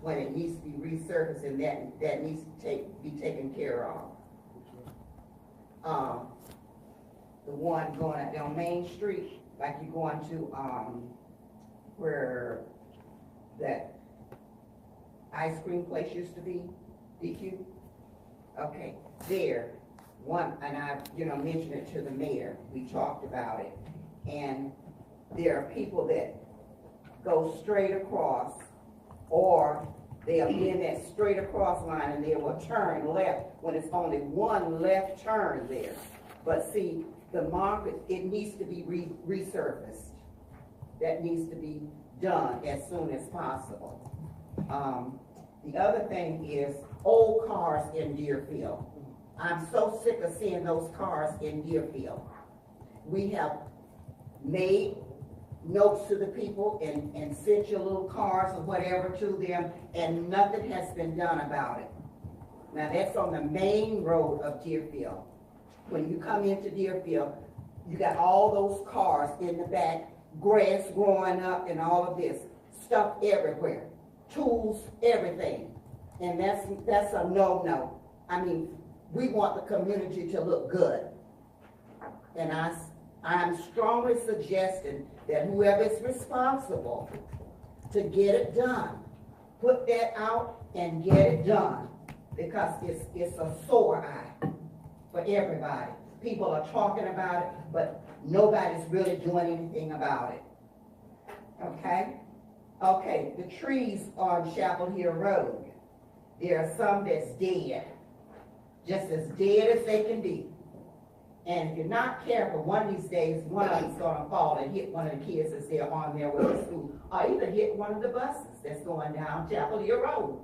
when it needs to be resurfaced, and that needs to be taken care of. The one going out down Main Street, like you're going to, where that ice cream place used to be, DQ? Okay, there, one, and I, mentioned it to the mayor, we talked about it, and there are people that go straight across, or they'll be in that straight across line and they will turn left when it's only one left turn there. But see, the market, it needs to be resurfaced. That needs to be done as soon as possible. The other thing is old cars in Deerfield. I'm so sick of seeing those cars in Deerfield. We have made notes to the people and sent your little cars or whatever to them, and nothing has been done about it. Now that's on the main road of Deerfield. When you come into Deerfield, you got all those cars in the back, grass growing up and all of this, stuff everywhere, tools, everything. And that's a no-no. I mean, we want the community to look good. And I'm strongly suggesting that whoever is responsible to get it done, put that out and get it done, because it's a sore eye for everybody. People are talking about it, but nobody's really doing anything about it. Okay? Okay, the trees on Chapel Hill Road, there are some that's dead, just as dead as they can be. And if you're not careful, one of these days, one of them's gonna fall and hit one of the kids as they're on their way to school, or even hit one of the buses that's going down Chapel Hill Road.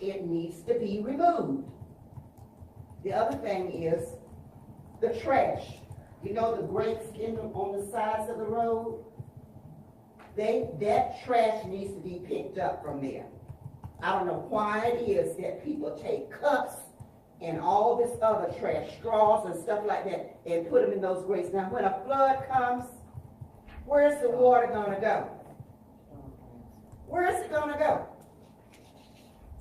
It needs to be removed. The other thing is the trash. You know the grates on the sides of the road? That trash needs to be picked up from there. I don't know why it is that people take cups and all this other trash, straws and stuff like that, and put them in those grates. Now when a flood comes, where's the water gonna go? Where is it gonna go?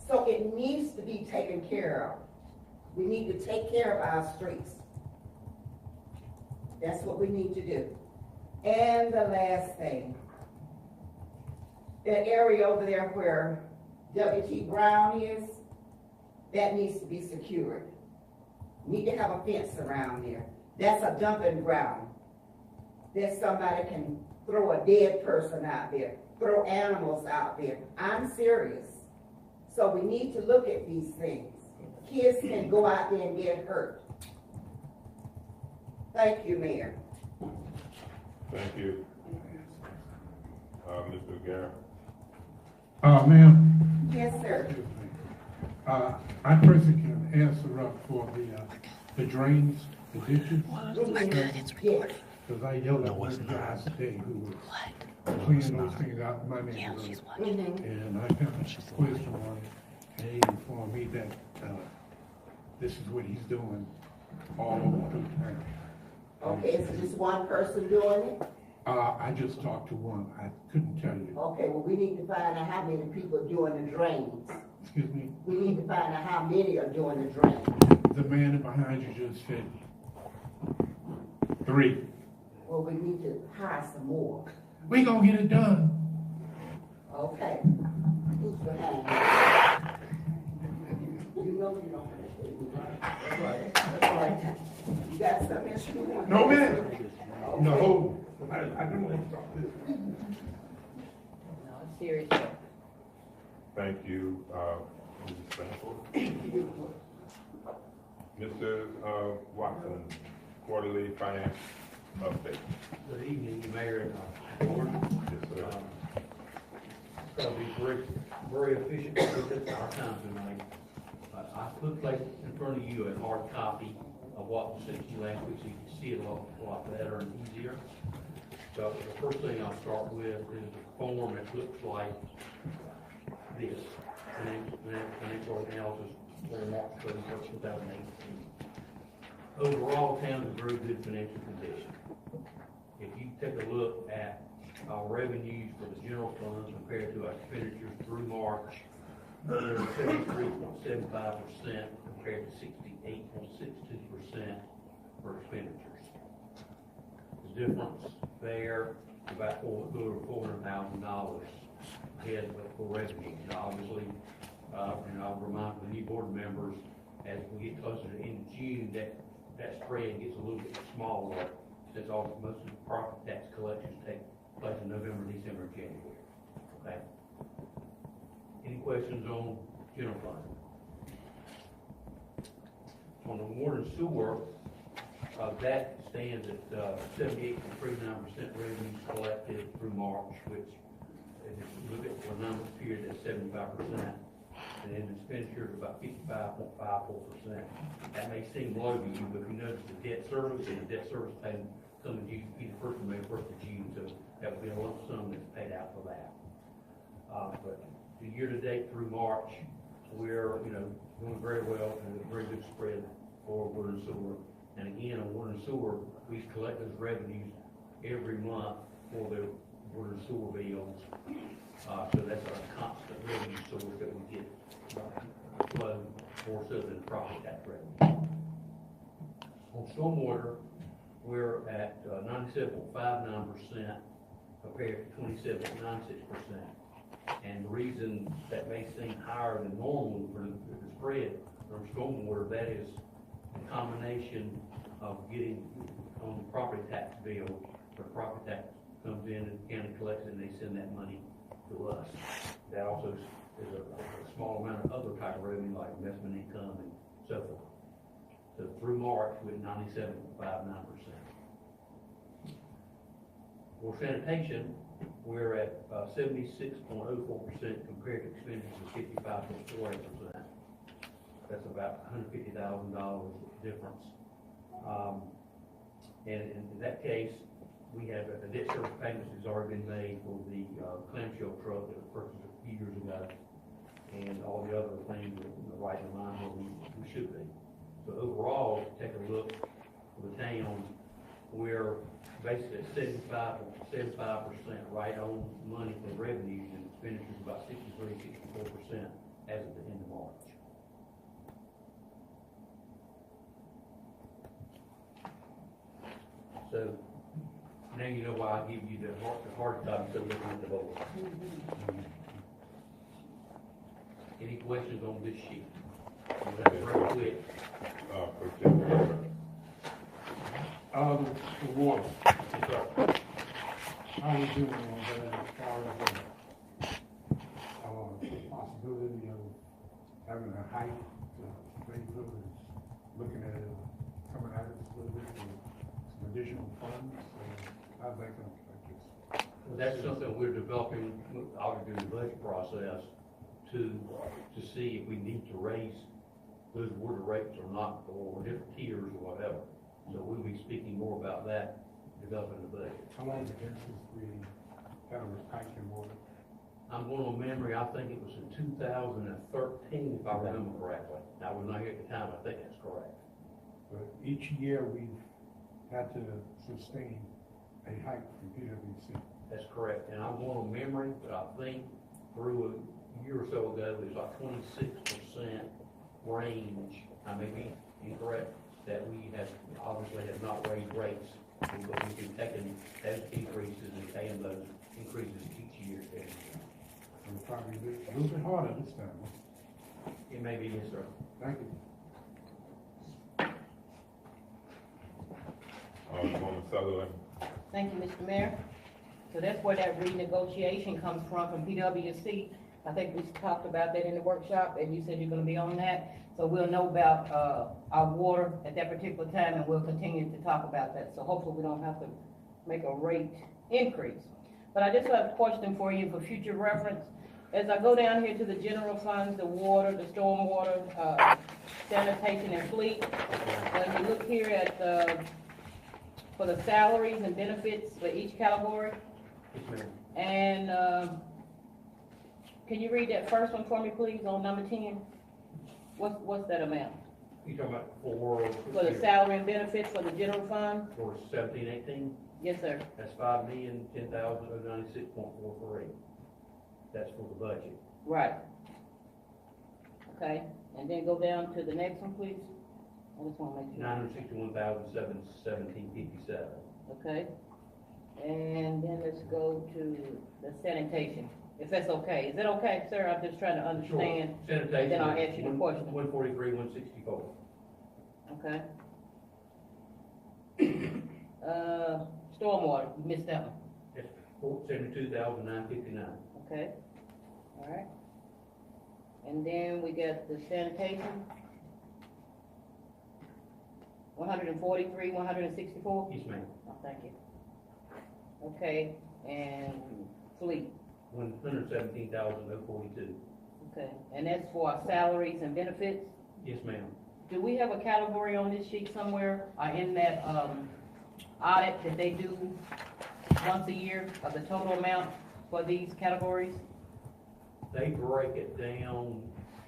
So it needs to be taken care of. We need to take care of our streets. That's what we need to do. And the last thing, that area over there where W.T. Brown is, that needs to be secured. Need to have a fence around there. That's a dumping ground. That somebody can throw a dead person out there, throw animals out there. I'm serious. So we need to look at these things. Kids can go out there and get hurt. Thank you, Mayor. Thank you. Mr. Garrett. Ma'am. Yes, sir. I personally can answer up for the drains, the ditches. Because I yelled at one guy today who was cleaning those things out in my neighborhood. And I kind of quizzed him on it, and he informed me that this is what he's doing all over the town. Okay, is it just one person doing it? I just talked to one. I couldn't tell you. Okay, well, we need to find out how many people are doing the drains. Excuse me? We need to find out how many are doing the drains. The man behind you just said 3. Well, we need to hire some more. We gonna get it done. Okay. Who's behind you? You know you don't have to do that. That's right. That's right. You got something else you want? No, man. Okay. No. I don't want to stop this. No, it's serious. Thank you, Mrs. Stanford. Mr. Watson, quarterly finance update. Good evening, Mayor and Board. Yes, sir. It's going to be very efficient with our time tonight. I put placed in front of you a hard copy of what was sent to you last week, so you can see it a lot better and easier. So the first thing I'll start with is a form that looks like this, financial analysis for March 31st, 2018. Overall, town is in very good financial condition. If you take a look at our revenues for the general funds compared to our expenditures through March, they're 73.75% compared to 68.62% for expenditures. The difference there, about $400,000 ahead for revenue. Now, obviously, and I'll remind the new board members, as we get closer to the end of June, that spread gets a little bit smaller, since most of the property tax collections take place in November, December, and January. Okay? Any questions on general fund? On the water and sewer, that stands at 78.39% revenues collected through March, which, if you look at the numbers period, that's 75%. And then expenditures about 55.54%. That may seem low to you, but if you notice the debt service and the debt service payment coming due either first of May, first of June, so that would be a lump sum that's paid out for that. But the year-to-date through March, we're, doing very well and a very good spread for water and sewer. And again, on water and sewer, we collect those revenues every month for the water and sewer bills. So that's a constant revenue source that we get flow more so than property tax revenue. On stormwater, we're at 97.59% compared to 27.96%. And the reason that may seem higher than normal for the spread from stormwater, that is a combination of getting on the property tax bill, the property tax comes in and the county collects it and they send that money to us. That also is a small amount of other type of revenue like investment income and so forth. So through March, we're at 97.59%. For sanitation, we're at 76.04% compared to expenditures of 55.48%. That's about $150,000 difference. And in that case, we have a debt service payment that's already been made for the clamshell truck that was purchased a few years ago, and all the other things are right in line where we should be. So overall, take a look for the town, we're basically at 75% right on money for revenues, and expenditures about 63-64% as of the end of March. So now you know why I give you the hard copy so looking at the vote. Any questions on this sheet? Real quick. The water, Yes, sir. how you doing on that as far as the possibility of having a hike, Lakeville is looking at coming out of this a little bit for some additional funds, how's that gonna affect this? Well, that's something we're developing, obviously during the budget process, to see if we need to raise those water rates or not, or different tiers or whatever. So we'll be speaking more about that, developing the budget. How long has it been since we had a hike in water? I'm going on memory, I think it was in 2013, if I remember correctly. I was not here at the time, I think that's correct. But each year we've had to sustain a hike from PwC. That's correct, and I'm going on memory, but I think through a year or so ago, it was like 26% range, I may be incorrect, that we obviously have not raised rates, but we've been taking those increases and paying those increases each year. It'll probably be a little bit harder this time. It may be, yes, sir. Thank you. Alderman Sutherland. Thank you, Mr. Mayor. So that's where that renegotiation comes from PwC. I think we talked about that in the workshop, and you said you're gonna be on that. So we'll know about, our water at that particular time, and we'll continue to talk about that. So hopefully we don't have to make a rate increase. But I just have a question for you for future reference. As I go down here to the general funds, the water, the stormwater, sanitation and fleet, when you look here at for the salaries and benefits for each category, Yes, ma'am. and can you read that first one for me, please, on number 10? What's that amount? You talking about for For the salary and benefits for the general fund? for 17-18? Yes, sir. That's $5,010,096.43. That's for the budget. Right. Okay, and then go down to the next one, please. I just wanna make sure. $961,717.57. Okay, and then let's go to the sanitation, if that's okay. Is that okay, sir? I'm just trying to understand. Sanitation. And then I'll ask you the question. 143, 164. Okay. Stormwater, you missed that one. That's 472,959. Okay, all right. And then we got the sanitation. 143, 164? Yes, ma'am. Oh, thank you. Okay, and fleet, 117,042. okay, and that's for our salaries and benefits? Yes, ma'am. Do we have a category on this sheet somewhere, in that, audit that they do once a year of the total amount for these categories? They break it down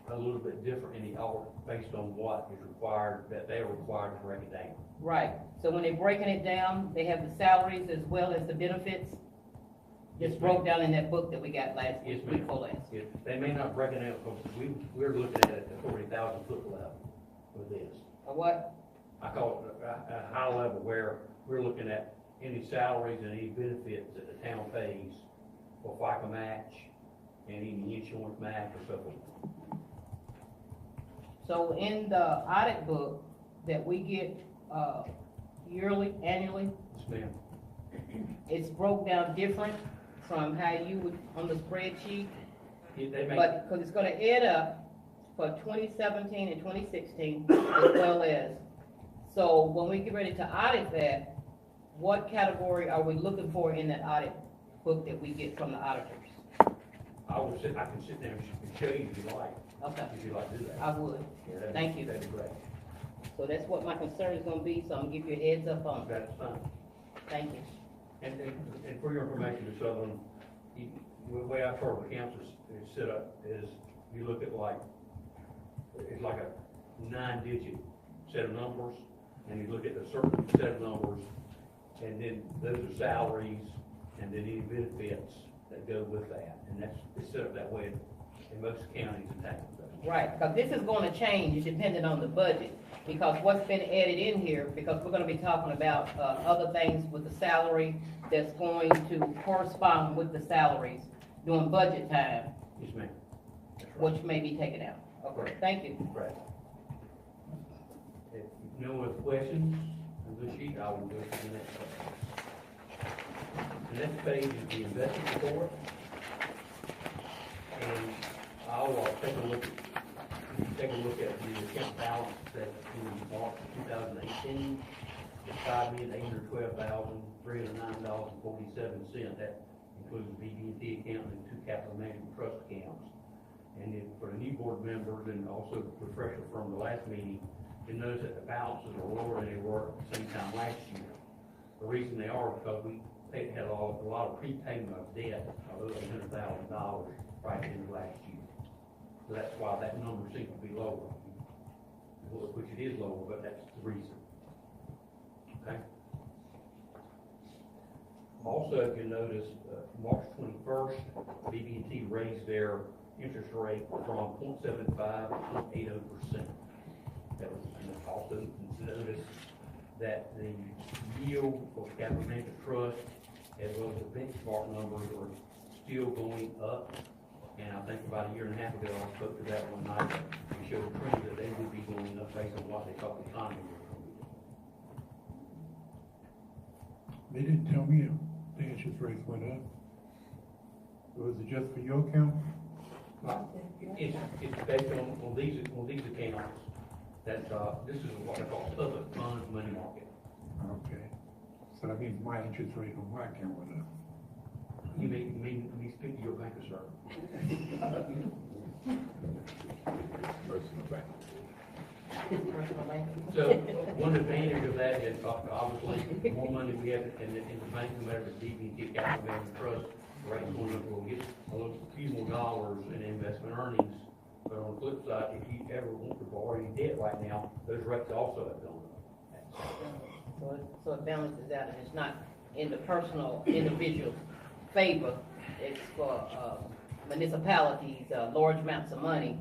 a little bit different in the audit based on what is required, that they're required to break it down. Right, so when they're breaking it down, they have the salaries as well as the benefits? Yes, Just ma'am. broke down in that book that we got last Yes, week ma'am. before last. Yes, they may not break it out because we're looking at it at the 40,000 foot level with this. Or what? I call it a high level where we're looking at any salaries and any benefits that the town pays for FICA match and any insurance match or so forth. So in the audit book that we get, yearly, annually, Yes, ma'am. it's broke down different from how you would, on the spreadsheet, They make, but, because it's gonna add up for 2017 and 2016 as well as. So when we get ready to audit that, what category are we looking for in that audit book that we get from the auditors? I can sit there and show you if you like, Okay, if you like to do that. I would. Yeah, that'd- Thank you. That'd be great. So that's what my concern is gonna be, so I'm gonna give you a heads up on it. That's fine. Thank you. And for your information, Ms. Sutherland, the way I chart the accounts is set up is you look at it's like a 9-digit set of numbers, and you look at a certain set of numbers, and then those are salaries, and then any benefits that go with that. And it's set up that way in most counties and towns. Right, because this is gonna change depending on the budget, because what's been added in here, because we're gonna be talking about, other things with the salary that's going to correspond with the salaries during budget time, Yes, ma'am. That's right. which may be taken out. Okay, Correct. thank you. Right. If no other questions on this sheet, I will go to the next page. The next page is the investment report. And I'll take a look at the account balance that in March of 2018. It's $5,812,309.47. That includes the BB&T account and 2 capital management trust accounts. And then for the new board members, and also refresher from the last meeting, you notice that the balances are lower than they were at the same time last year. The reason they are because we had a lot of prepayment of debt of over $800,000 right in the last year. So that's why that number seems to be lower, which it is lower, but that's the reason. Okay? Also, if you notice, March 21st, BB&T raised their interest rate from 0.75 to 0.80%. That was, and also notice that the yield for capital management trust, as well as the benchmark numbers, are still going up. And I think about a year and a half ago, I spoke to that one night, and showed a trend that they would be going up based on what they thought the economy was going to be. They didn't tell me the interest rates went up. Was it just for your account? It's based on these accounts, that, this is what I call public funds money market. Okay. So that means my interest rate on my account went up. You mean, speak to your banker, sir. Personal bank. So, one advantage of that is, obviously, the more money we have in the bank, no matter if it's DBT, capital management trust, rates going up, we'll get a few more dollars in investment earnings. But on the flip side, if you ever want to borrow any debt right now, those rates also have gone up. So it balances out, and it's not in the personal, individual favor. It's for, municipalities, large amounts of money.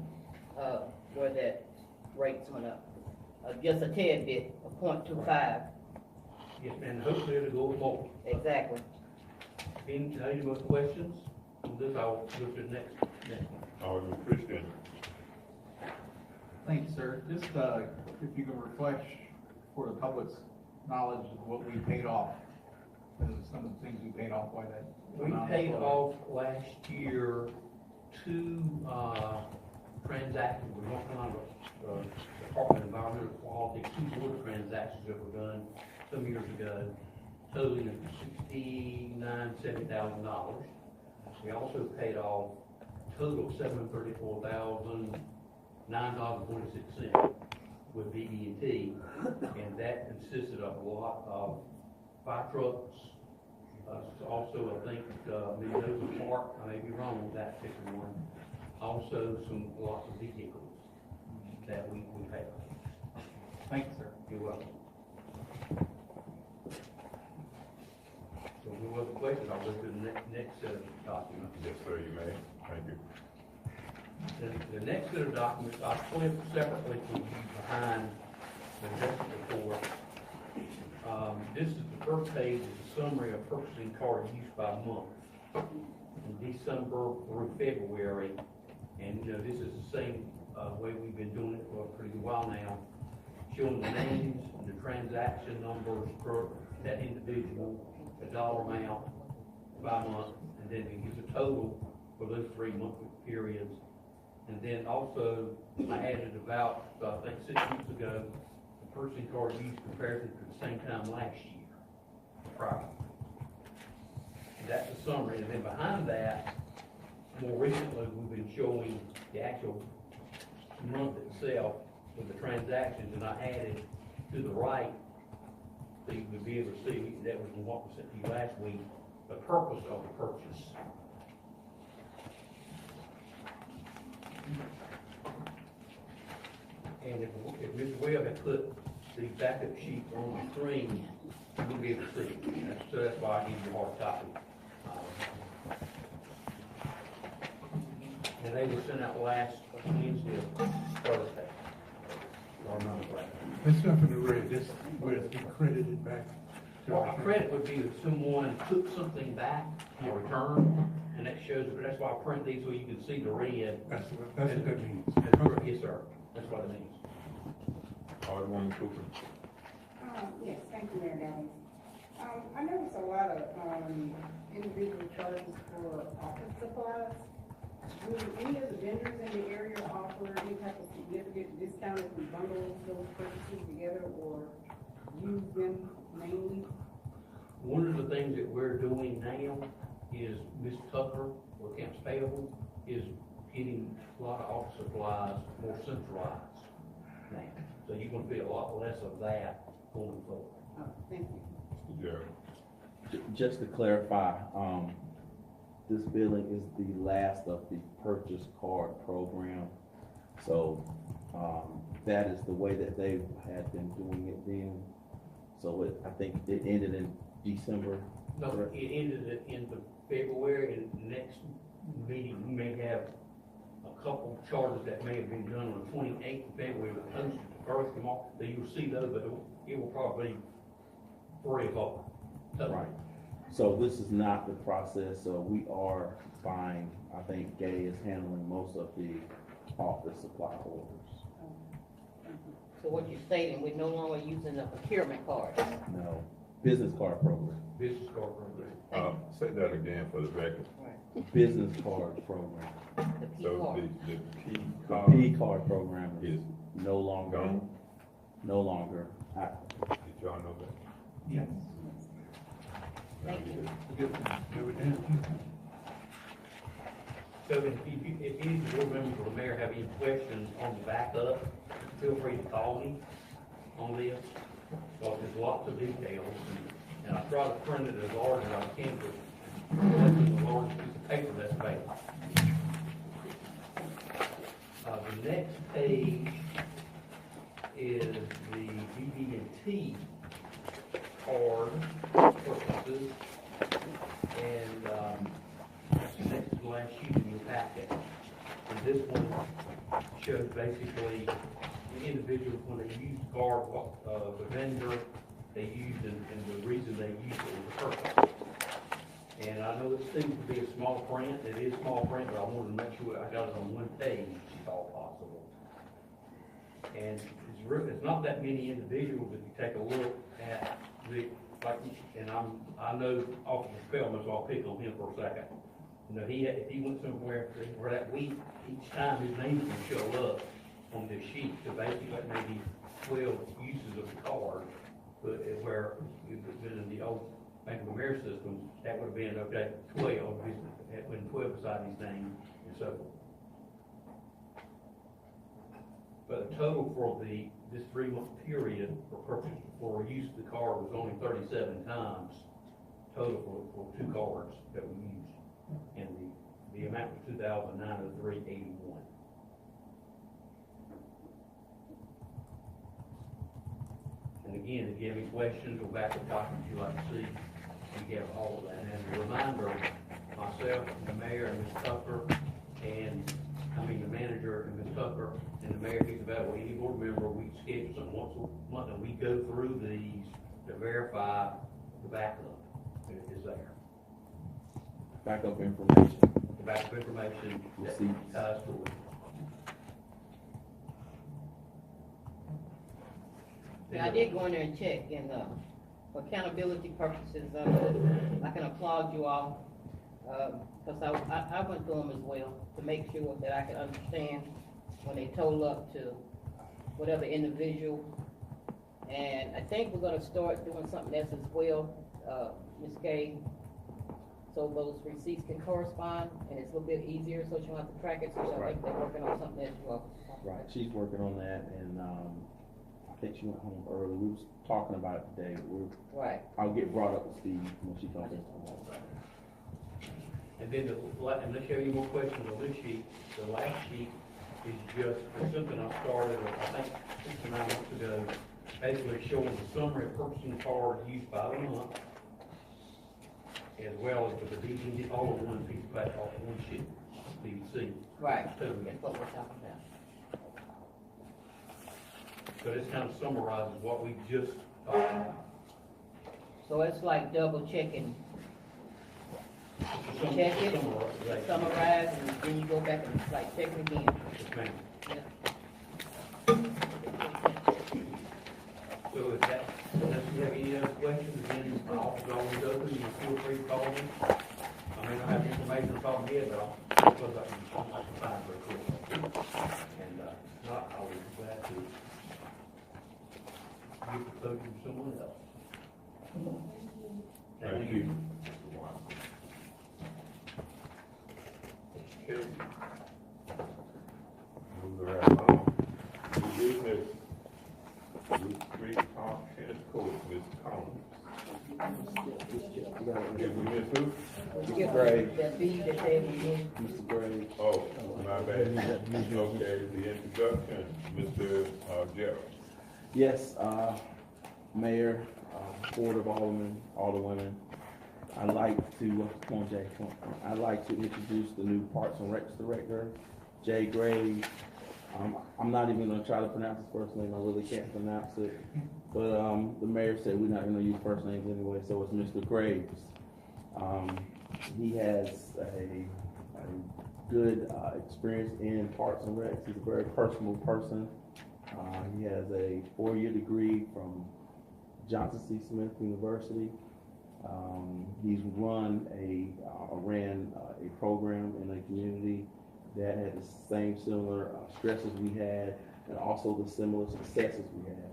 where that rates went up. Just a tad bit, a 0.25, Yes, and hopefully it'll go more. exactly. Any more questions? On this, I'll go to the next one. Alderman Christian. Thank you, sir. Just, if you can refresh for the public's knowledge of what we paid off, some of the things we paid off, why that. We paid off last year 2 transactions, we went on the Department of Environmental Quality, 2 water transactions that were done some years ago, totaling $70,000. We also paid off total $734,009.46 with BB&T, and that consisted of a lot of fire trucks. Also, I think, Mendoza Park, I may be wrong with that particular one. Also, lots of vehicles that we paid off. Thank you, sir. You're welcome. So, if no other questions, I'll go to the next set of documents. Yes, sir, you may. Thank you. The next set of documents, I flipped separately from you behind the investment report. This is the first page, is a summary of purchasing card use by month, from December through February. And, this is the same, way we've been doing it for a pretty while now, showing the names and the transaction numbers for that individual, the dollar amount by month, and then it gives a total for those 3 monthly periods. And then also, I added about, I think 6 weeks ago, the purchasing card use comparison to the same time last year, prior. And that's the summary, and then behind that, more recently, we've been showing the actual month itself with the transactions, and I added to the right, so you would be able to see, that was what was sent to you last week, the purpose of the purchase. And if Mr. Webb had put the backup sheet on the screen, you'll be able to see. So that's why I give you a hard copy. And they were sent out last Wednesday or Thursday. Or not right. That's nothing to read, this where it's been credited back. to Well, our a credit would be if someone took something back in return, and that shows, that's why I print these so you can see the red. That's what that means. Yes, sir, that's what it means. Alderman Cooper. Yes, thank you, Mayor Downs. I noticed a lot of, individual charges for office supplies. Do any of the vendors in the area offer any type of significant discount if we bundle those purchases together, or use them mainly? One of the things that we're doing now is Ms. Tucker, or accounts payable, is getting a lot of office supplies more centralized now. So you're gonna be a lot less of that going forward. Thank you. Mr. Gerald. Just to clarify, this billing is the last of the purchase card program. So, that is the way that they had been doing it then. So I think it ended in December. No, correct? it ended at in the February, and the next meeting, we may have a couple charges that may have been done on the 28th of February, posted the first of March, so you'll see those, but it will probably be 3 or 4. Right. So this is not the process, so we are fine. I think Gay is handling most of the office supply orders. So what you're stating, we're no longer using the procurement card. No, business card program. Business card program. Say that again for the record. Business card program. The P So card. the P The card P card program is is no longer, gone? no longer active. Did y'all know that? Yes. Thank you. Evidently. So if any of the board members or the mayor have any questions on the backup, feel free to call me on this, because there's lots of details, and I try to print it as large as I can, but that's the largest piece of paper that's available. The next page is the BB&T card purchases, and that's the next to last sheet in your packet. And this one shows basically the individuals, when they use the card, what, the vendor they used and the reason they used it was a purpose. And I know it seems to be a small print, it is small print, but I wanted to make sure I got it on one page, if all possible. And it's not that many individuals, if you take a look at the, like, and I know Officer Spellman, so I'll pick on him for a second. You know, if he went somewhere for that week, each time his name's gonna show up on this sheet, so basically like maybe 12 uses of the card, but where if it's been in the old Bank of America system, that would have been, okay, 12, when 12 beside his name, and so forth. But the total for this 3-month period for use of the card was only 37 times total for 2 cards that we used. And the amount was $2,903.81. And again, if you have any questions or backup documents you'd like to see, we have all of that. And as a reminder, myself, the mayor, and Ms. Tucker, the manager and Ms. Tucker, and the mayor, he's available, any board member, we schedule something once a month, and we go through these to verify the backup is there. Backup information. The backup information that Receipts. ties to it. Yeah, I did go in there and check, and for accountability purposes, I can applaud you all, because I went through them as well, to make sure that I could understand when they total up to whatever individual. And I think we're gonna start doing something else as well, Ms. Gay, so those receipts can correspond, and it's a little bit easier, so you don't have to track it, so I think they're working on something as well. Right, she's working on that, and, I think she went home early. We was talking about it today. Right. I'll get brought up to speed when she comes in tomorrow. And then, unless you have any more questions on this sheet, the last sheet is just something I started, I think, 6 or 9 months ago, basically showing the summary of purchasing cards used by the month, as well as with the DVD, all of one piece of paper, off one sheet, PVC. Right, So, that's what we're talking about. so this kind of summarizes what we just talked about. So it's like double checking. You check it, Summarization. summarize, and then you go back and like check it again. Yes, ma'am. Yeah. So if that, unless you have any other questions, then my office is always open, you feel free to call me. I may not have the information on top of my head, but I'll close up and find very quick. And, not, I will be glad to give the podium to someone else. Thank you. Okay. Moving right along. New business. Route 3 Park Tennis Court, Ms. Collins. Did we miss who? Give Gray. that bead that they did. Mr. Gray. Oh, my bad. Okay, the introduction, Mr. Gerald. Yes, Mayor, Board of Aldermen, Alderwomen, I'd like to, come on, Jay, come on. I'd like to introduce the new Parks and Recs Director, Jay Graves. I'm not even gonna try to pronounce his first name, I really can't pronounce it. But, the mayor said we're not gonna use first names anyway, so it's Mr. Graves. He has a good, experience in Parks and Recs. He's a very personal person. He has a 4-year degree from Johnson C. Smith University. He's ran a program in the community that had the same similar stresses we had, and also the similar successes we had.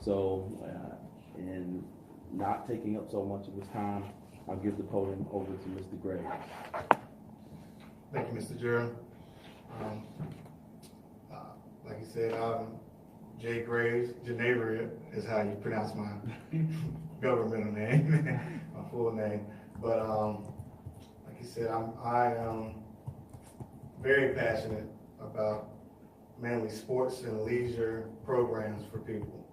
So, in not taking up so much of his time, I'll give the podium over to Mr. Gray. Thank you, Mr. Gerald. Like you said, Jay Graves, Geneva is how you pronounce my governmental name, my full name. But like you said, I am very passionate about mainly sports and leisure programs for people.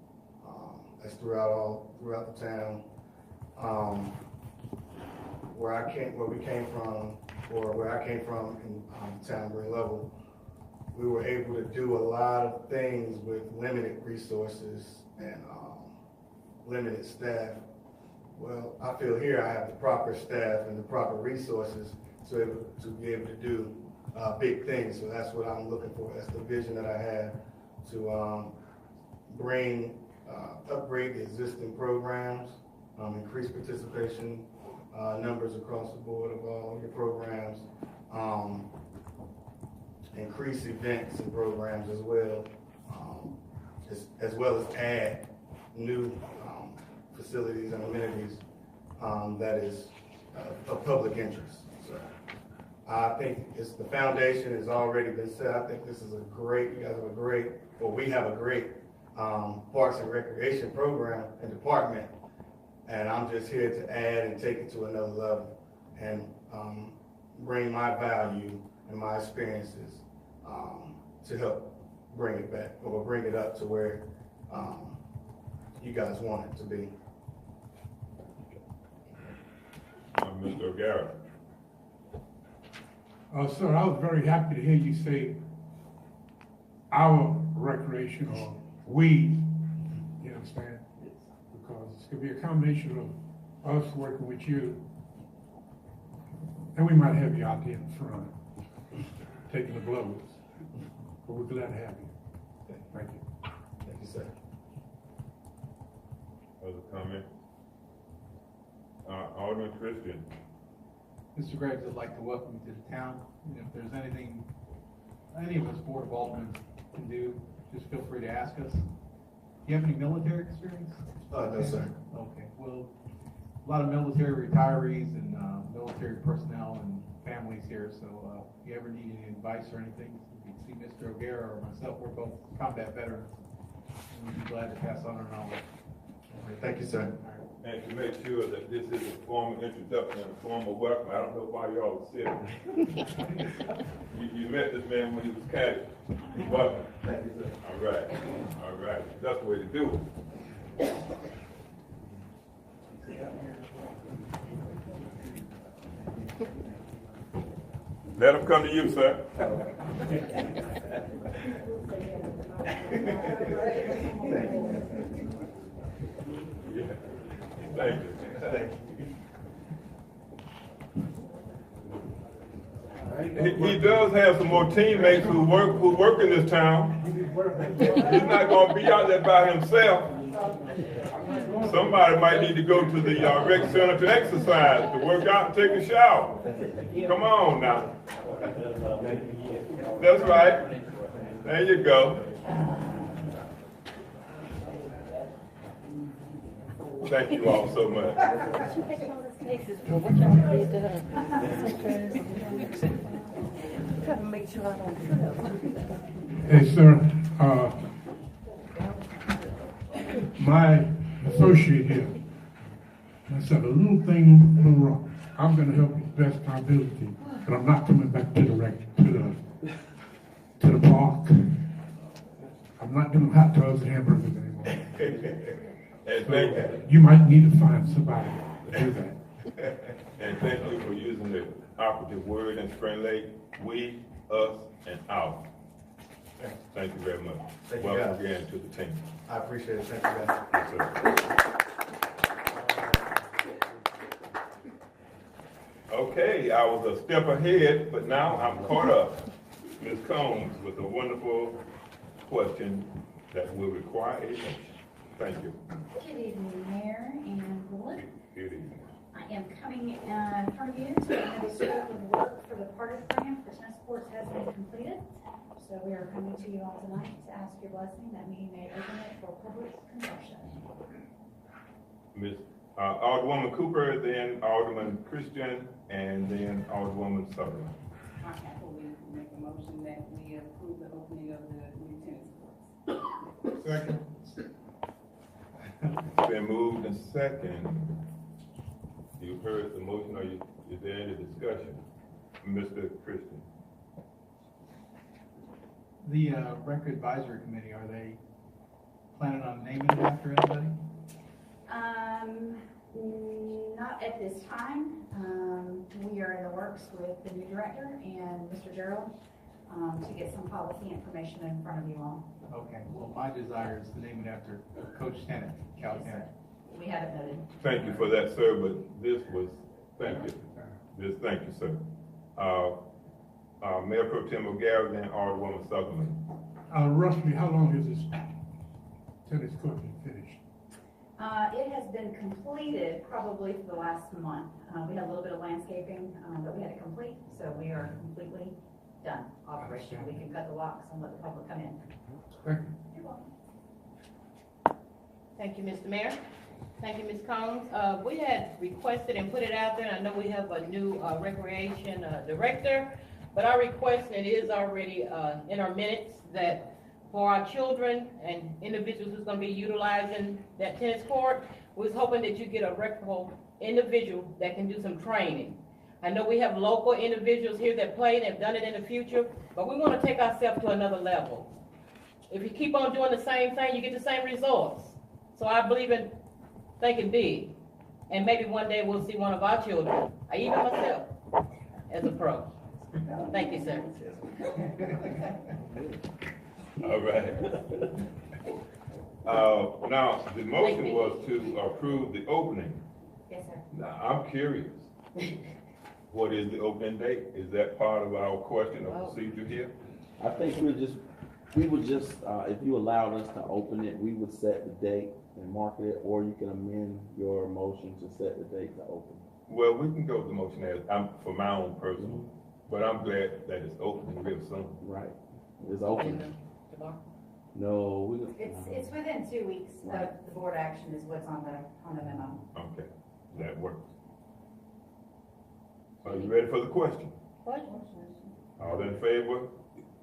That's throughout the town. Where I came from in town, Green Level, we were able to do a lot of things with limited resources and limited staff. Well, I feel here I have the proper staff and the proper resources to be able to do big things. So that's what I'm looking for. That's the vision that I have to upgrade the existing programs, increase participation numbers across the board of all your programs, increase events and programs as well as add new facilities and amenities that is of public interest. So I think the foundation has already been set. I think this is we have a great Parks and Recreation program and department, and I'm just here to add and take it to another level and bring my value and my experiences to help bring it back or bring it up to where you guys want it to be. Mr. O'Gara. Sir, I was very happy to hear you say our recreation or we, you understand? Because it's going to be a combination of us working with you, and we might have you out there in front, taking the blows, but we're glad to have you. Thank you. Thank you, sir. Other comment? Alderman Christian. Mr. Graves, I'd like to welcome you to the town. And if there's anything any of us Board of Aldermen can do, just feel free to ask us. Do you have any military experience? No, sir. Okay, well, a lot of military retirees and military personnel and families here, so if you ever need any advice or anything, you can see Mr. O'Gara or myself. We're both combat veterans, and we'd be glad to pass on our knowledge. Okay, thank you, sir. And to make sure that this is a formal introduction and a formal welcome, I don't know why y'all are sitting. you met this man when he was casual. Welcome. Thank you, sir. All right. That's the way to do it. Let him come to you, sir. Yeah. Thank you. He does have some more teammates who work in this town. He's not going to be out there by himself. Somebody might need to go to the rec center to exercise, to work out and take a shower. Come on now. That's right. There you go. Thank you all so much. Hey, sir, my associate here, I said a little thing went wrong. I'm going to help you best my ability, but I'm not coming back to the park. I'm not doing hot tubs and hamburgers anymore. So you might need to find somebody to do that. And thank you for using the operative word in Spring Lake, we, us, and our. Thank you very much. Thank you, Welcome guys. again to the team. I appreciate it. Thank you, guys. Yes, sir. Okay, I was a step ahead, but now I'm caught up. Ms. Combs with a wonderful question that will require a motion. Thank you. Good evening, Mayor and Board. Good evening. I am coming in front of you to have a scope of work for the part of grant for tennis courts has been completed. So we are coming to you all tonight to ask your blessing that we may open it for public consumption. Ms. Alderwoman Cooper, then Alderman Christian, and then Alderwoman Sutherland. I happily make a motion that we approve the opening of the new tennis courts. Second. It's been moved and second. You've heard the motion, or is there any discussion? Mr. Christian. The Rec Advisory Committee, are they planning on naming it after anybody? Not at this time. We are in the works with the new director and Mr. Gerald. to get some policy information in front of you all. Okay, well, my desire is to name it after Coach Tennant, Cal Tennant. We have it noted. Thank you for that, sir, but this was, thank you. Thank you, sir. Mayor Pro Tem O'Gara, then Alderwoman Sutherland. Roughly, how long has this tennis court been finished? It has been completed probably for the last month. We had a little bit of landscaping that we had to complete, so we are completely done operational. We can cut the locks and let the public come in. Thank you. You're welcome. Thank you, Mr. Mayor. Thank you, Ms. Combs. We had requested and put it out there, and I know we have a new recreation director, but our request, and it is already in our minutes, that for our children and individuals who's gonna be utilizing that tennis court, we was hoping that you get a reputable individual that can do some training. I know we have local individuals here that play and have done it in the future, but we wanna take ourselves to another level. If you keep on doing the same thing, you get the same results. So I believe in thinking big, and maybe one day we'll see one of our children, or even myself, as a pro. Thank you, sir. All right. Now, the motion was to approve the opening. Yes, sir. Now, I'm curious. What is the opening date? Is that part of our question of procedure here? I think we would just, if you allowed us to open it, we would set the date and market it, or you can amend your motion to set the date to open. Well, we can go with the motion as, for my own personal, but I'm glad that it's opening real soon. Right. It's open. No, It's within 2 weeks of the board action is what's on the memo. Okay, that works. Are you ready for the question? All in favor?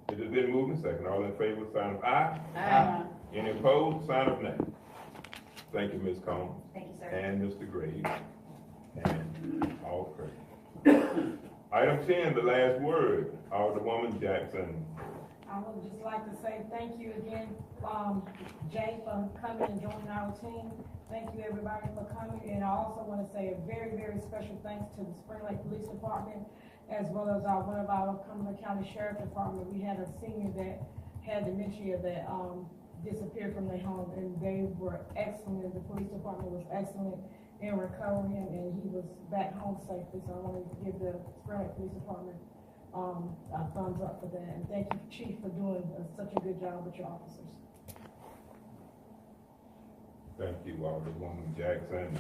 It has been moved and second. All in favor, sign of aye. Aye. Any opposed, sign of nay. Thank you, Ms. Combs. Thank you, sir. And Mr. Graves. And all correct. Item 10, the last word, Alderwoman Jackson. I would just like to say thank you again, Jay, for coming and joining our team. Thank you, everybody, for coming. And I also want to say a very, very special thanks to the Spring Lake Police Department, as well as one of our Cumberland County Sheriff Department. We had a senior that had dementia that disappeared from their home, and they were excellent. The police department was excellent in recovering him, and he was back home safely. So I want to give the Spring Lake Police Department a thumbs up for that. And thank you, Chief, for doing such a good job with your officers. Thank you, Alderwoman Jackson.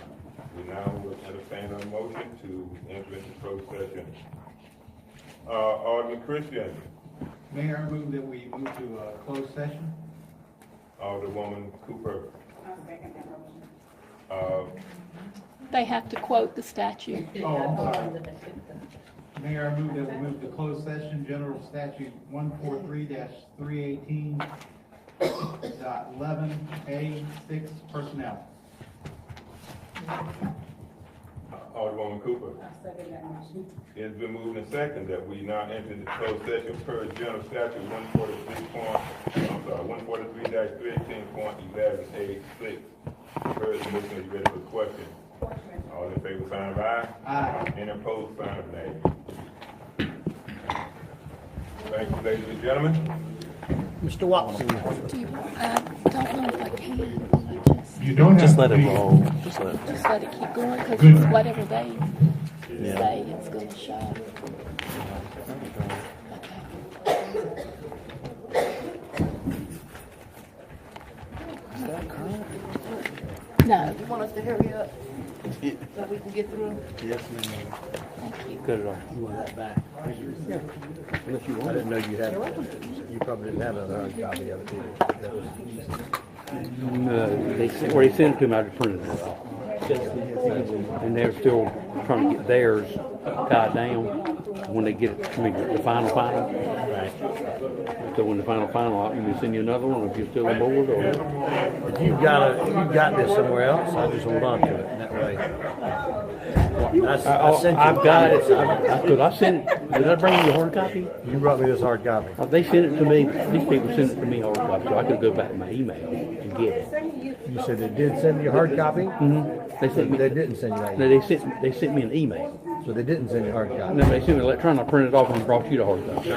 We now will entertain a motion to enter into closed session. Alderman Christian. Mayor, I move that we move to a closed session. Alderwoman Cooper. I'll second that motion. They have to quote the statute. Oh, I'm sorry. Mayor, I move that we move to closed session, General Statute 143-318.11A6 personnel. Alderwoman Cooper. I'll second that motion. It's been moved and second that we now enter the closed session per General Statute 143-318.11A6. Heard the motion, are you ready for the question? All in favor, sign of aye. Aye. Any opposed, sign of nay. Thank you, ladies and gentlemen. Mr. Watson. I don't know if I can. You don't have Just to let it be- roll. Just let it. Just let it keep going, Good. because whatever they Yeah. say, it's gonna show. Is that current? No, You want us to hurry up so we can get through? Yes, ma'am. thank you. Good. You want that back? Yeah. Unless you want. I didn't know you had. You probably didn't have another hard copy of it either. No, they sent it to me. I just printed it off. And they're still trying to get theirs tied down when they get it to me, the final. Right. So when the final, you can send you another one if you're still on board, or if you've got this somewhere else, I just hold on to it that way. I've got it. I sent. Did I bring you the hard copy? You brought me this hard copy. They sent it to me. These people sent it to me hard copy, so I could go back to my email and get it. You said they did send you a hard copy? Mm-hmm. They sent me. They didn't send you that. No, they sent me an email. So they didn't send you a hard copy? No, they sent me an electronic. I printed it off and brought you the hard copy.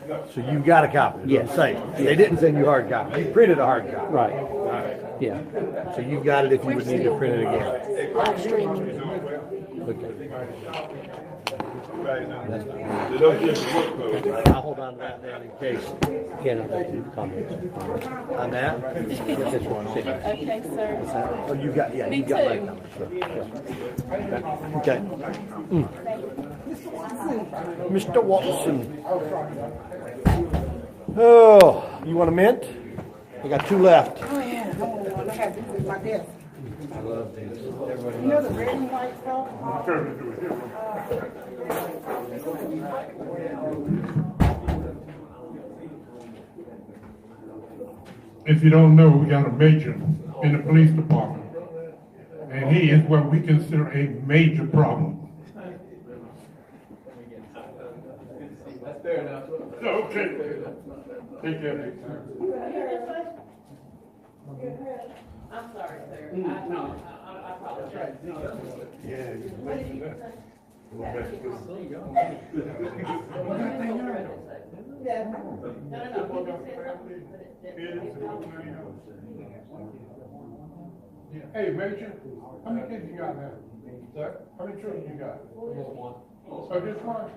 So you got a copy? Yes. Same. They didn't send you a hard copy. You printed a hard copy. Right. Yeah. So you got it if you would need to print it again. Live streaming. Okay. I'll hold on to that then in case Ken will make any comments On that? this one. Okay, sir. Oh, you got, yeah, Me you got my too. number. Okay. Mr. Watson. Oh, you want a mint? We got 2 left. Oh, yeah, hold on, I have this is my desk. I love these. You know the red and white stuff? If you don't know, we got a major in the police department. And he is what we consider a major problem. That's fair enough. Okay. Take care. I'm sorry, sir. I apologize. Hey, Major, how many kids you got now? Sir? How many children you got? Just one. Oh, just one?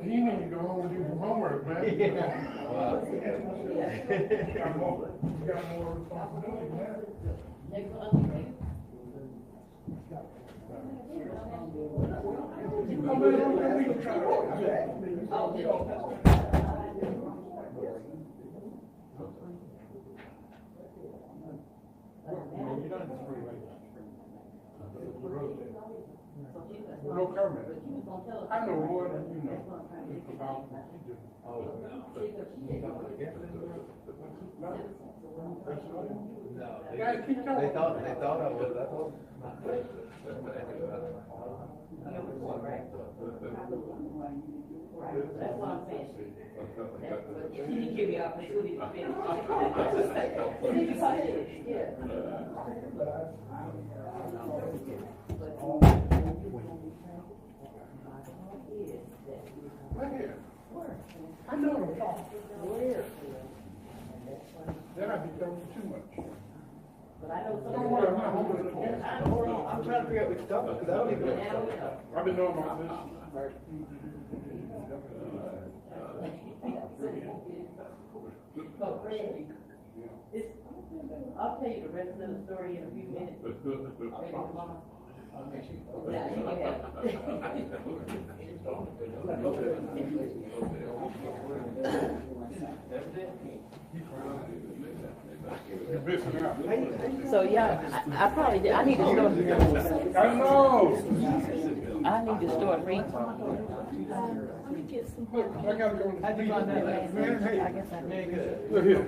You need to go home and do some homework, man. You got more responsibility, man. Come in, we can try to. No comment. I know more than you know about what you do. Guys, keep talking. They thought I was, I thought. That's what I'm saying. You give me opportunity to finish. Yeah. Where? I know them all. Where? Then I'd be talking too much. But I know some. Don't worry, I'm not holding it against you. I'm trying to figure out what you're talking about, because I don't even know. I've been knowing about this like. Oh, Fred, I'll tell you the rest of the story in a few minutes. Yeah, you can have You're missing out. So, yeah, I probably did, I need to start. I know. I need to start reading. Look, I gotta go to the beach. Man, hey, look here.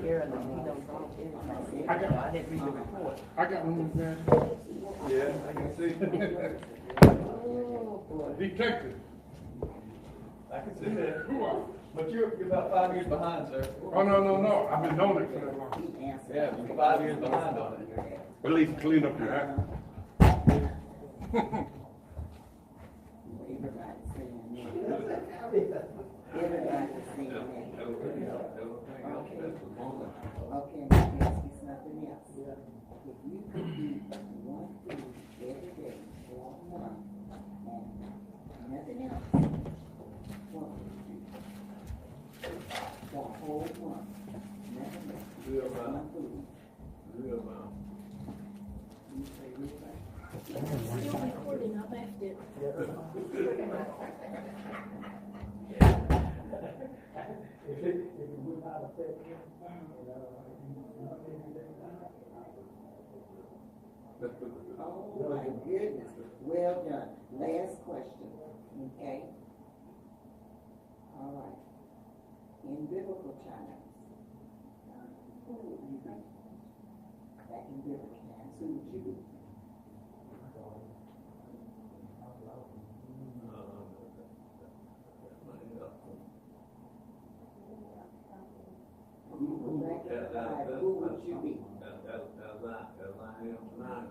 I got one of them. Yeah, I can see. Detective. I can see that. But you're about 5 years behind, sir. Oh, no. I've been doing it for that long. Yeah, you're 5 years behind on it. At least clean up your act. Everybody's saying that. Okay, let me ask you something else. If you could do one thing every day for one, and nothing else, what would you do? The whole one, nothing else. Real man. One food. Real man. You say real man. Still recording, I left it. Oh, my goodness. Well done. Last question, okay? All right. In biblical times, who would you be? Back in biblical times, who would you be? You go back in the Bible, who would you be? As I am tonight,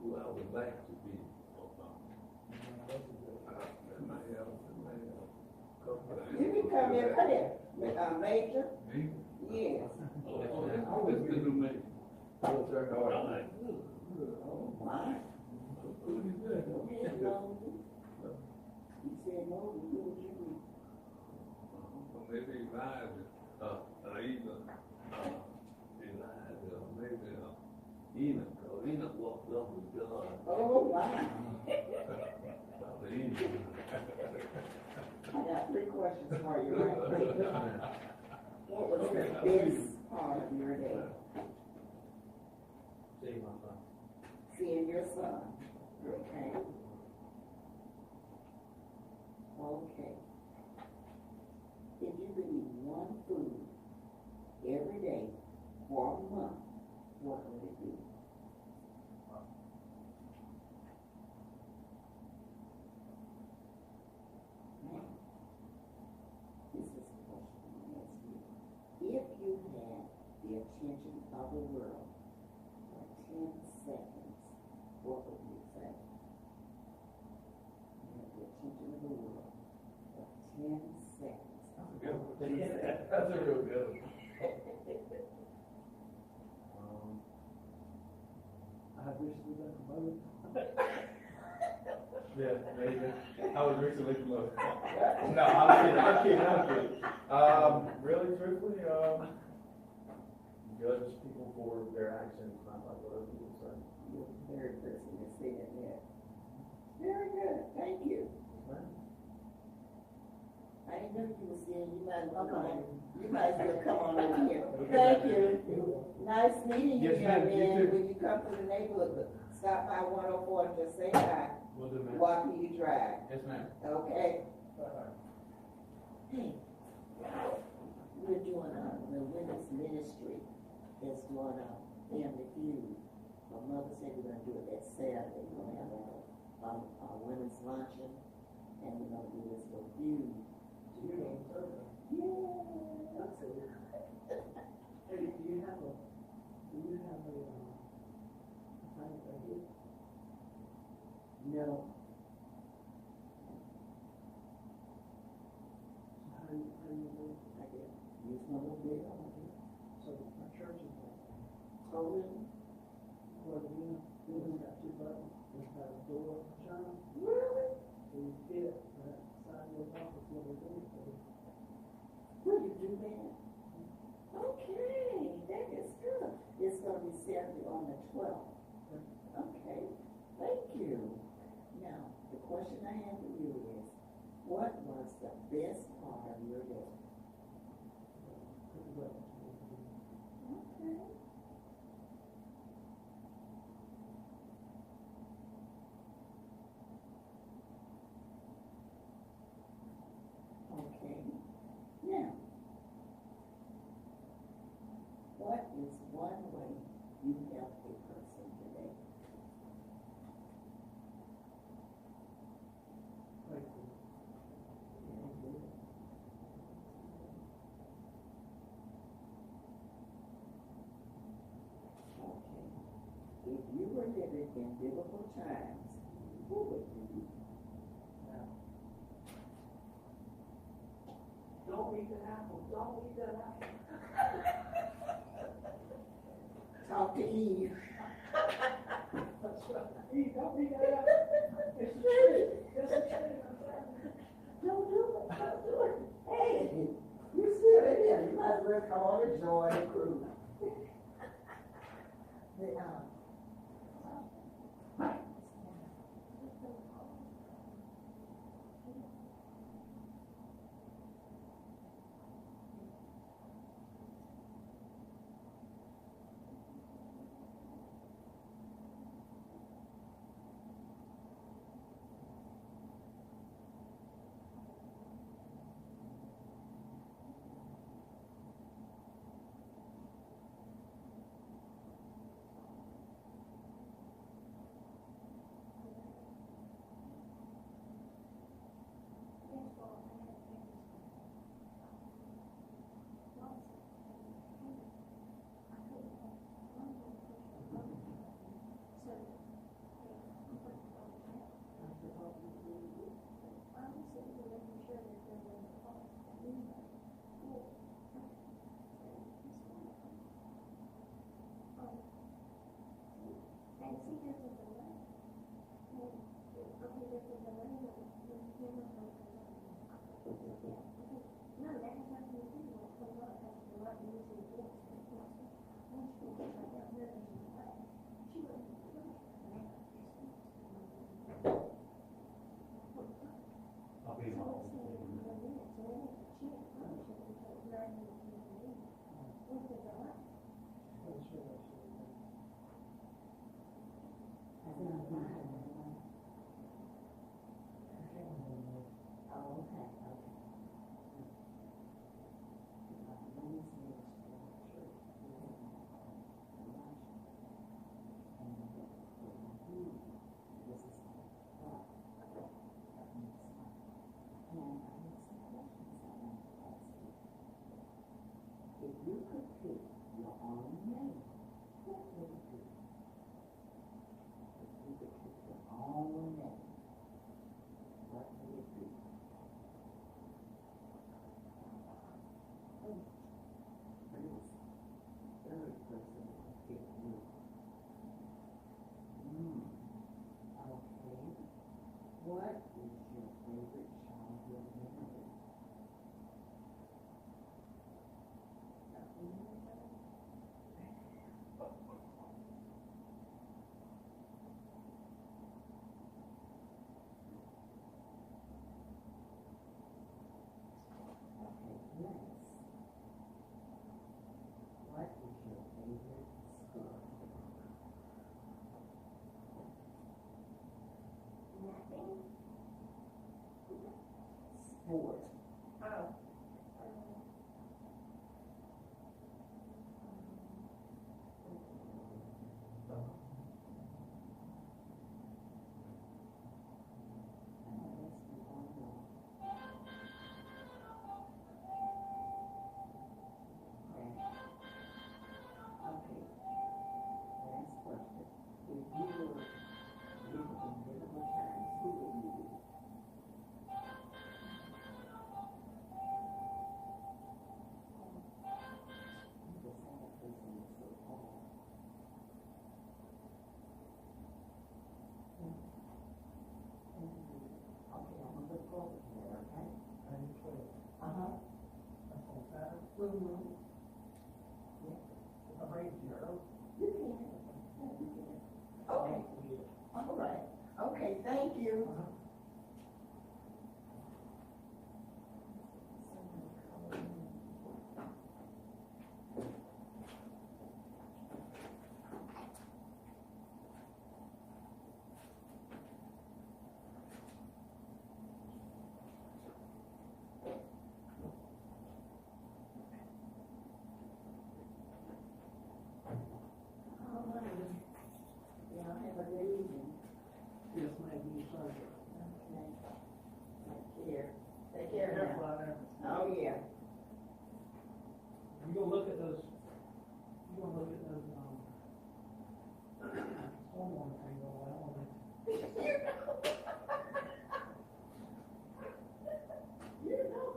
who I would like to be. You can come here, Major. Yes. Oh, my. You said no, you do what you do. Maybe Elijah, either, Elijah, maybe, Enoch, Enoch walked up with God. Oh, wow. Enoch. I got 3 questions for you right quick. What was the best part of your day? See my son. Seeing your son. Okay. Okay. If you could eat one food every day for a month, what would it be? Now, this is the question I'm going to ask you. If you had the attention of the world for 10 seconds, what would you say? You have the attention of the world for 10 seconds. That's a real good one. I wish we got promoted. Yeah, maybe. I was recently promoted. No, I'm kidding. Really, truthfully, judge people for their actions, not like what other people say. You're the third person that said that. Very good, thank you. I didn't know you were saying you might come on. You might as well come on over here. Thank you. Nice meeting you, Yes, young ma'am. You man. too. When you come to the neighborhood, stop by 104 and just say hi. Will do, ma'am. Walk me to drive. Yes, ma'am. Okay? Hey, we're doing the women's ministry is doing a family feud. My mother said we're gonna do it that Saturday. We're gonna have a women's luncheon, and we're gonna do this little feud. Yeah. Hey, do you have a fight right here? No. How do you do it? I can use my little bit on it. So my church is like, oh really? Well, you got 2 buttons, it's got a door, John. Really? So you fit that side of your office where they do it. Will you do that? Okay, that is good. It's gonna be Saturday on the 12th. Okay, thank you. Now, the question I have for you is, what was the best part of your day? Okay. Okay. Now, what is one way you help a person today? Okay. If you were living in biblical times, who would you be? Don't eat that apple. Don't eat that apple. Talk to Eve. Eve, don't eat that apple. It's a tree. It's a tree. Don't do it. Don't do it. Hey, you still in here. You might as well come on and join the crew. I'll be in my office. If you could pick your own name, what would it be? If you could pick your own name, what would it be? Please, third person to pick you. Okay. What is your favorite childhood memory? What is your favorite sport? Nothing. Sport. Oh. Okay, last question. If you were given invisible times, who would you be? The sad person is so tall. Okay, I'm gonna look forward to that, okay? Uh-huh. Mm-hmm. You can. Okay. All right. Okay, thank you. Yeah, have a good evening. Yes, ma'am, you sorry. Okay. Take care. Take care now. Oh, yeah. You gonna look at those, homeowner thing going on? You know.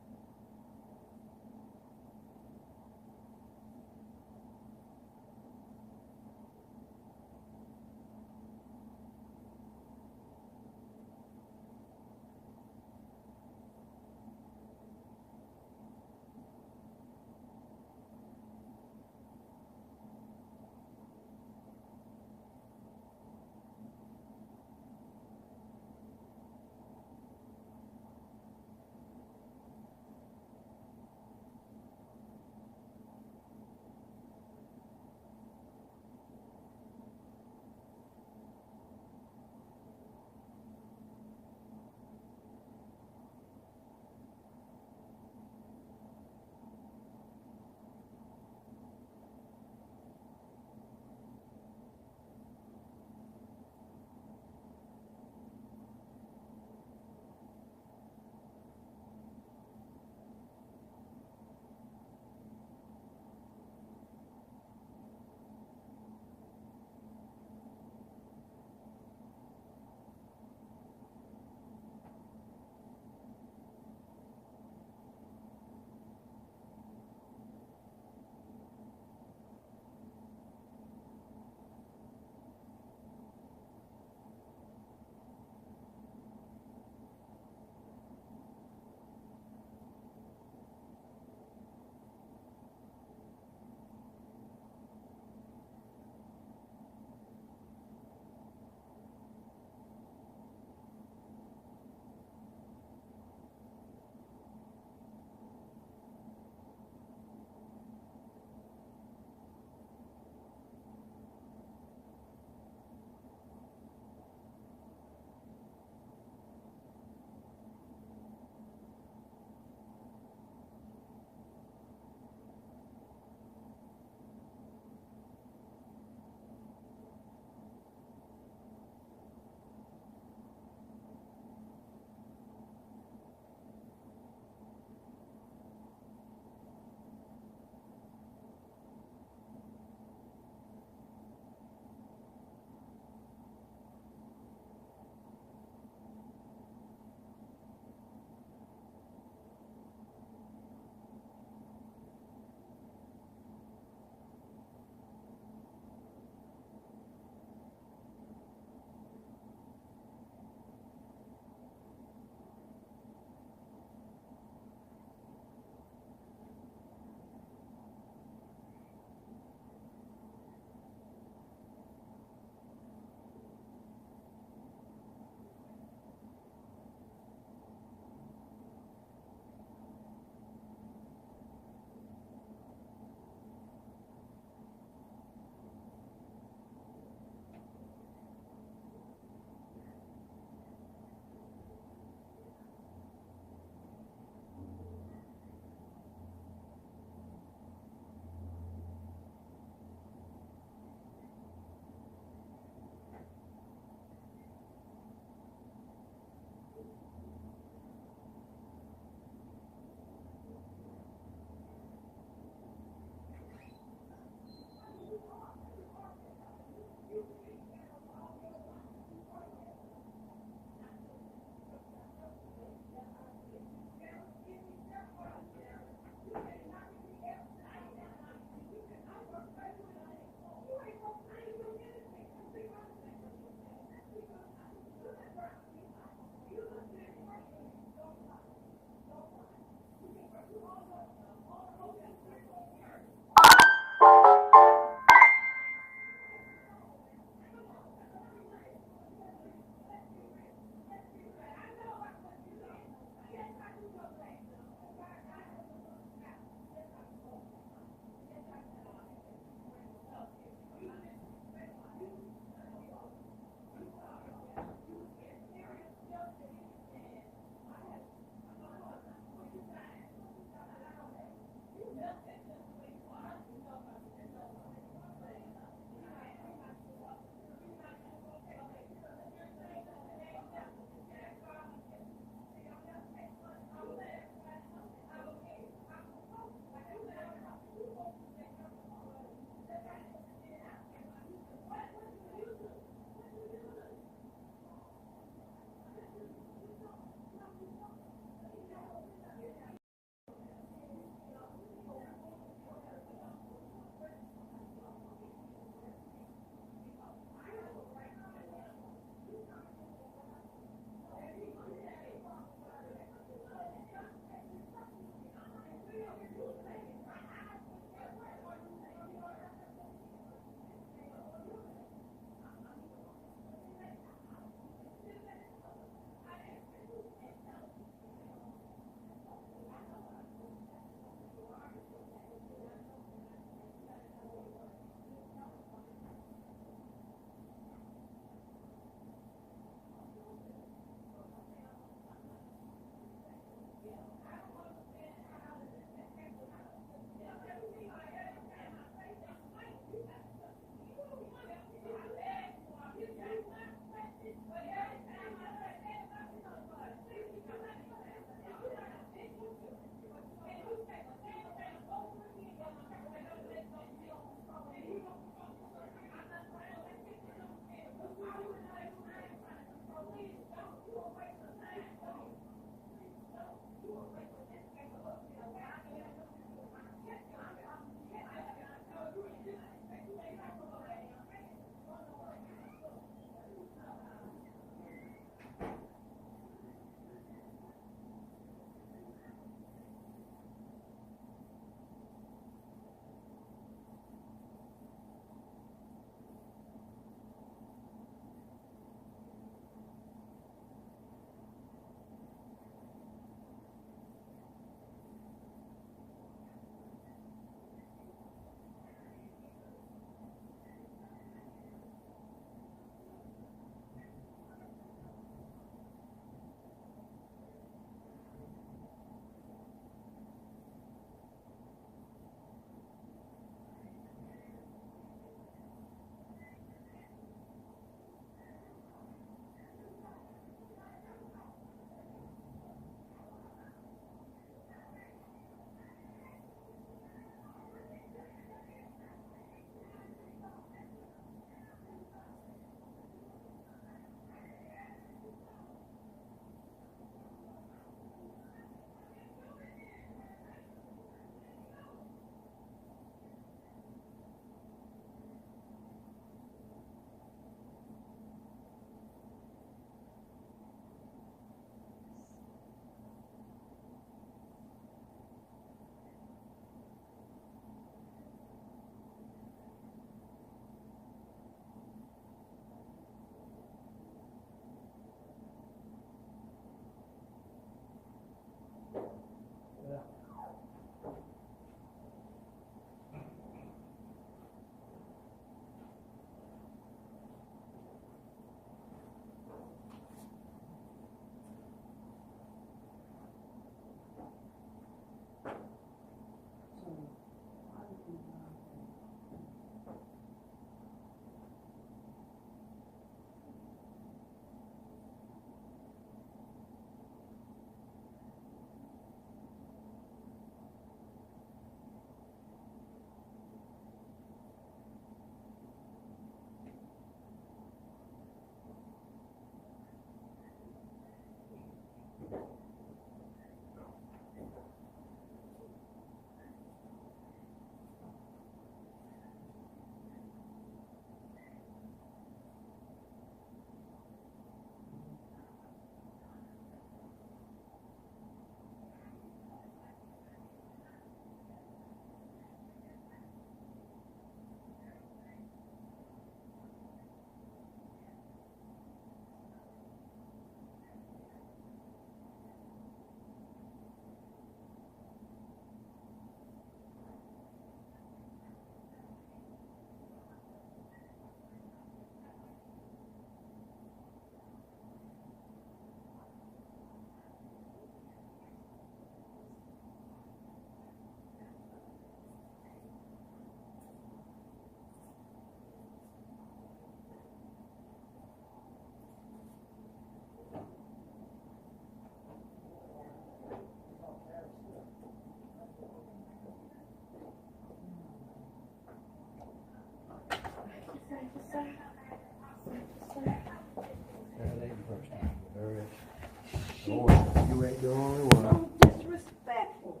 You ain't the only one. Disrespectful.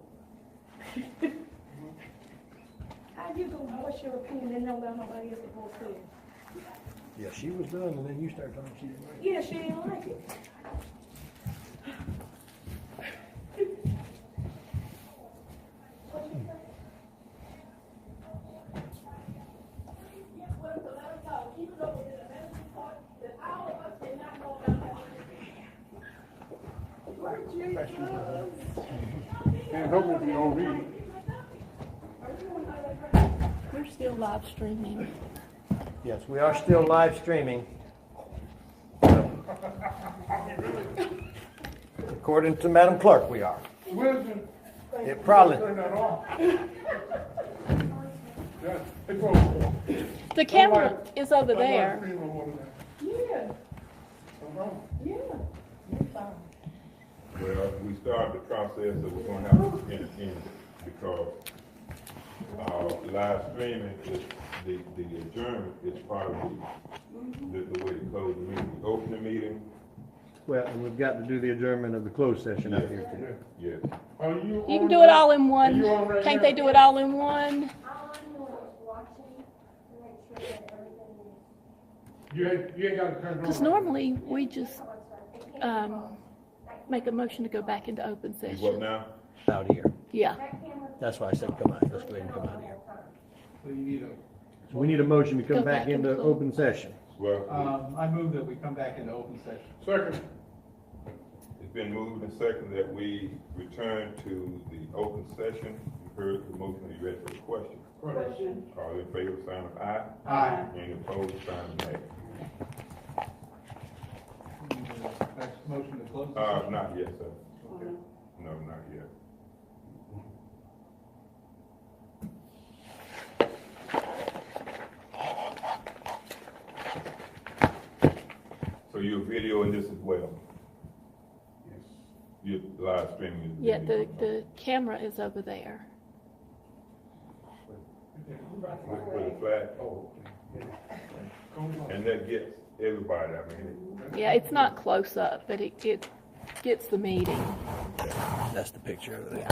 How you gonna voice your opinion and don't let nobody else voice theirs? Yeah, she was done, and then you started talking, she didn't like it. Yeah, she didn't like it. Can't help it if you don't read it. We're still live streaming. Yes, we are still live streaming. According to Madam Clerk, we are. Where's the? It probably, Turn that off. Yeah, it's over. The camera is over there. Yeah, yeah. Well, we started the process, so we're gonna have to end it because live streaming is, the adjournment is part of the way to close the meeting. We open the meeting. well, and we've got to do the adjournment of the closed session out here today. Yes. Are you You can on do it right- all in are you one. on right Can't now? they do it all in one? You ain't got to turn it on. Because normally we just make a motion to go back into open What session. now? Out here. Yeah. That's why I said come out. Let's go ahead and come out here. So you need a, So we need a motion to Go come back back into into- open session. Well, I move that we come back into open session. Second. it's been moved and seconded that we return to the open session. You heard the motion. Are you ready for the question? Question. All in favor, sign of aye. Aye. Any opposed, sign of nay. Next motion to close the session. Not yet, sir. No, not yet. So you're videoing this as well? Yes. You're live streaming this Yeah, video? the camera is over there. With the flag? Oh. And that gets everybody, I mean, Yeah, it's not close up, but it gets the meeting. That's the picture over there.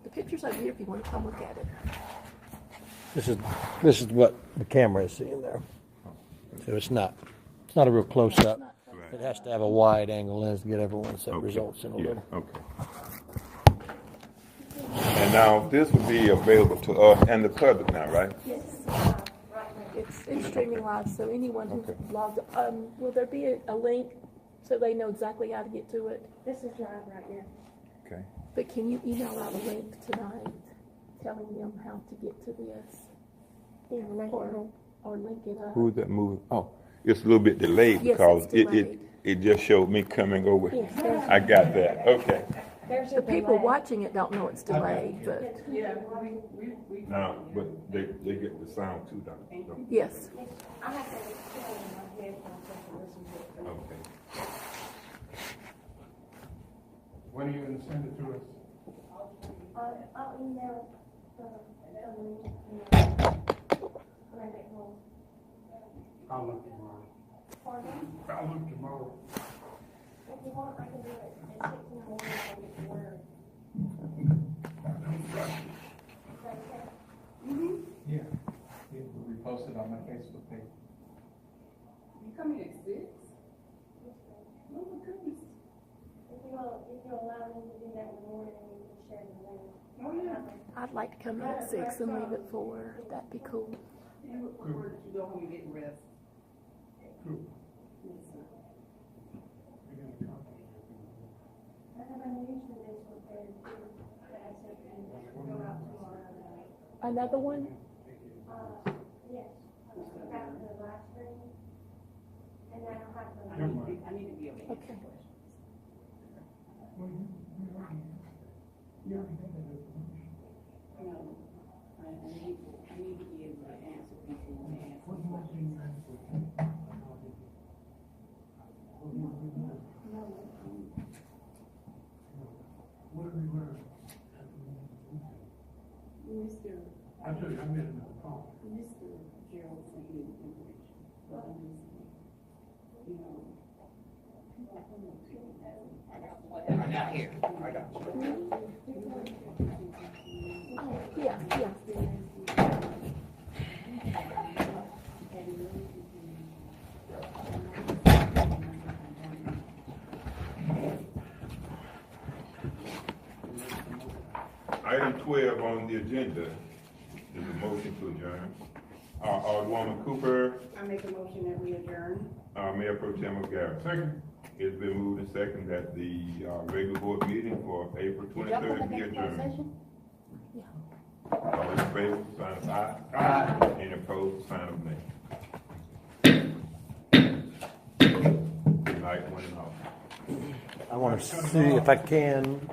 The picture's over here if you want to come look at it. This is what the camera is seeing there. So it's not a real close up. It has to have a wide angle lens to get everyone so it results in a yeah, little. okay. And now, this will be available to us and the public now, right? Yes. It's streaming live, so anyone who's logged, will there be a link so they know exactly how to get to it? This is live right now. Okay. But can you email out a link tonight telling them how to get to this? Or link it up? Who's that moving? Oh, it's a little bit delayed Yes, because it's it delayed. just showed me coming over. Yes, there's- I got that, okay. The people watching it don't know it's delayed, but Yeah, Now, but they get the sound too, don't they? yes. I have to tell in my head to listen to it. Okay. When are you going to send it to us? I'll email when I get home. I'll look tomorrow. Pardon? I'll look tomorrow. If you want, I can do it at 6 in the morning when I get to work. Is that okay? Yeah. It will be posted on my Facebook page. You coming at 6? Oh my goodness. If you allow me to do that in the morning, we can share the link. Oh, yeah. I'd like to come in at 6 and leave at 4. That'd be cool. You look forward to go home and get rest. Cool. Yes, sir. I have a news for this one there too, that I said can go out tomorrow. Another one? Yes, after the last stream. And then I'll have the. I need to be able to Okay. No, I need to be able to answer people when they ask me questions. Mr. I told you, I met him at the phone. Mr. Gerald sent me the information, but I'm just saying, you know, I got right here. I got you. Yeah, yeah. Item 12 on the agenda is a motion to adjourn. Alderwoman Cooper, I make a motion that we adjourn. Mayor Pro Tem O'Gara. Second. It's been moved and second that the regular board meeting for April Did y'all put 23rd that be in closed adjourned. session? All in favor, sign of aye. Aye. Any opposed, sign of nay. Good night, one and all. I want to see if I can